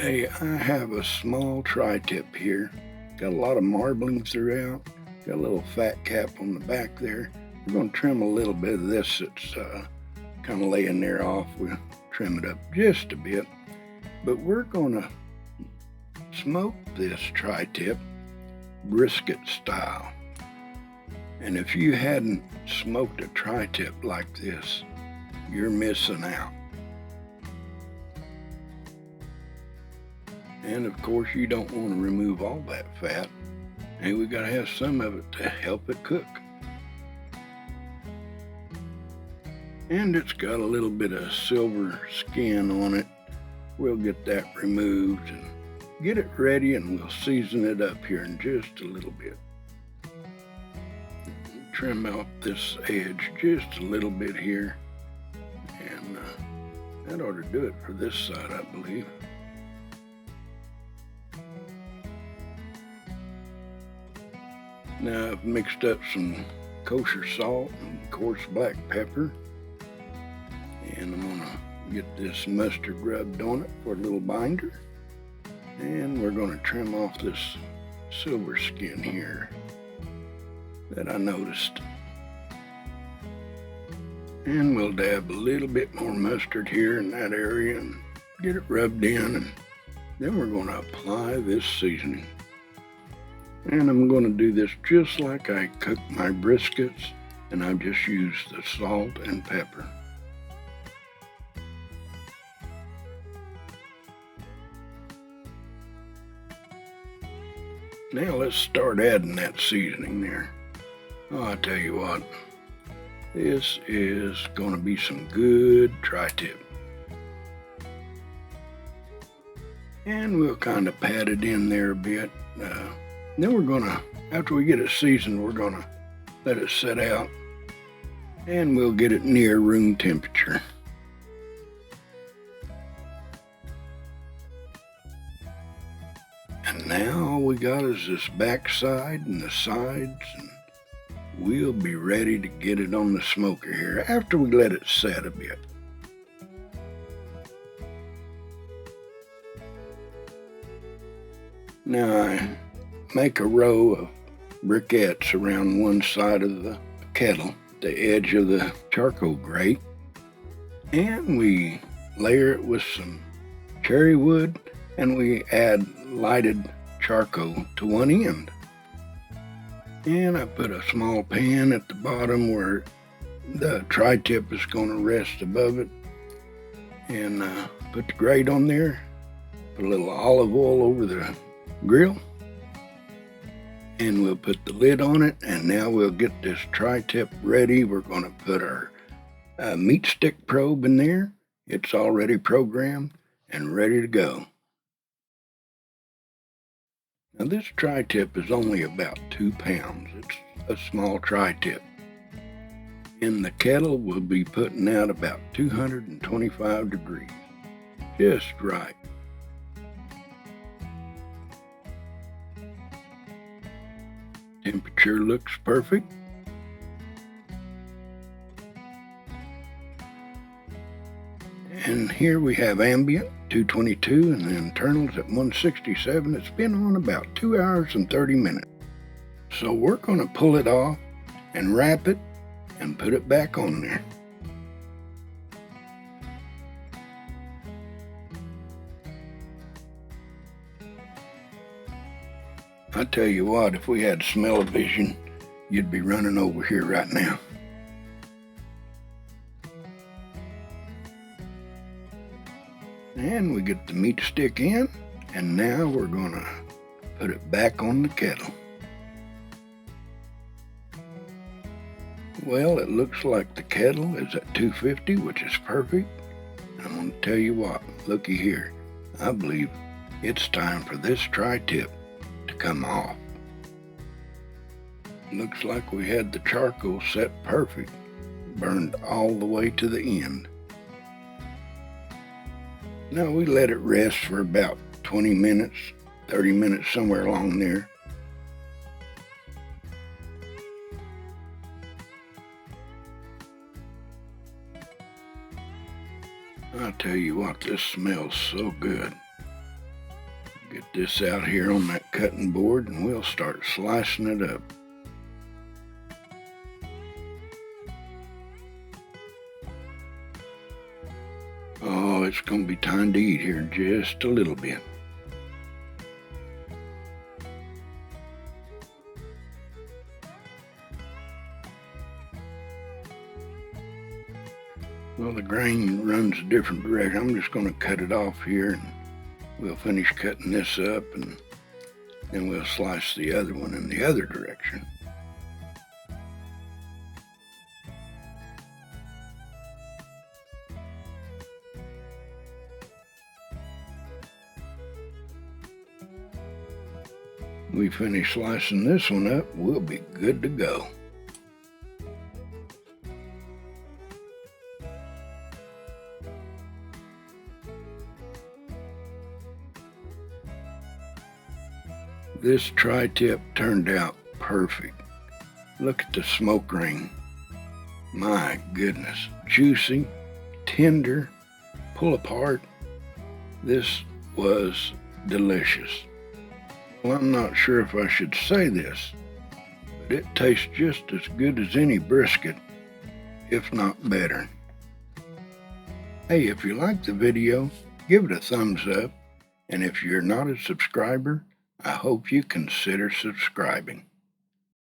Hey, I have a small tri-tip here. Got a lot of marbling throughout. Got a little fat cap on the back there. We're going to trim a little bit of this that's kind of laying there off. We'll trim it up just a bit. But we're going to smoke this tri-tip brisket style. And if you hadn't smoked a tri-tip like this, you're missing out. And of course, you don't want to remove all that fat. And we got to have some of it to help it cook. And it's got a little bit of silver skin on it. We'll get that removed and get it ready, and we'll season it up here in just a little bit. Trim out this edge just a little bit here. And that ought to do it for this side, I believe. Now I've mixed up some kosher salt and coarse black pepper, and I'm gonna get this mustard rubbed on it for a little binder, and we're gonna trim off this silver skin here that I noticed, and we'll dab a little bit more mustard here in that area and get it rubbed in, and then we're gonna apply this seasoning. And I'm going to do this just like I cook my briskets, and I've just used the salt and pepper. Now let's start adding that seasoning there. Oh, I tell you what, this is going to be some good tri-tip. And we'll kind of pat it in there a bit. Then we're gonna, after we get it seasoned, we're gonna let it set out, and we'll get it near room temperature. And now all we got is this back side and the sides, and we'll be ready to get it on the smoker here after we let it set a bit. Now I make a row of briquettes around one side of the kettle, the edge of the charcoal grate, and we layer it with some cherry wood, and we add lighted charcoal to one end. And I put a small pan at the bottom where the tri-tip is going to rest above it, and put the grate on there, put a little olive oil over the grill, and we'll put the lid on it, and now we'll get this tri-tip ready. We're going to put our Meatstick probe in there. It's already programmed and ready to go. Now this tri-tip is only about 2 pounds. It's a small tri-tip. In the kettle, we'll be putting out about 225 degrees, just right. Temperature looks perfect. And here we have ambient 222 and the internals at 167. It's been on about 2 hours and 30 minutes. So we're going to pull it off and wrap it and put it back on there. I tell you what, if we had smell-o-vision, you'd be running over here right now. And we get the meat stick in, and now we're gonna put it back on the kettle. Well, it looks like the kettle is at 250, which is perfect. I'm gonna tell you what, looky here. I believe it's time for this tri-tip to come off. Looks like we had the charcoal set perfect, burned all the way to the end. Now we let it rest for about 20 minutes, 30 minutes, somewhere along there. I'll tell you what, this smells so good. Get this out here on that cutting board and we'll start slicing it up. Oh, it's going to be time to eat here in just a little bit. Well, the grain runs a different direction. I'm just going to cut it off here and we'll finish cutting this up and then we'll slice the other one in the other direction. We finish slicing this one up, we'll be good to go. This tri-tip turned out perfect. Look at the smoke ring. My goodness, juicy, tender, pull apart. This was delicious. Well, I'm not sure if I should say this, but it tastes just as good as any brisket, if not better. Hey, if you liked the video, give it a thumbs up, and if you're not a subscriber, I hope you consider subscribing.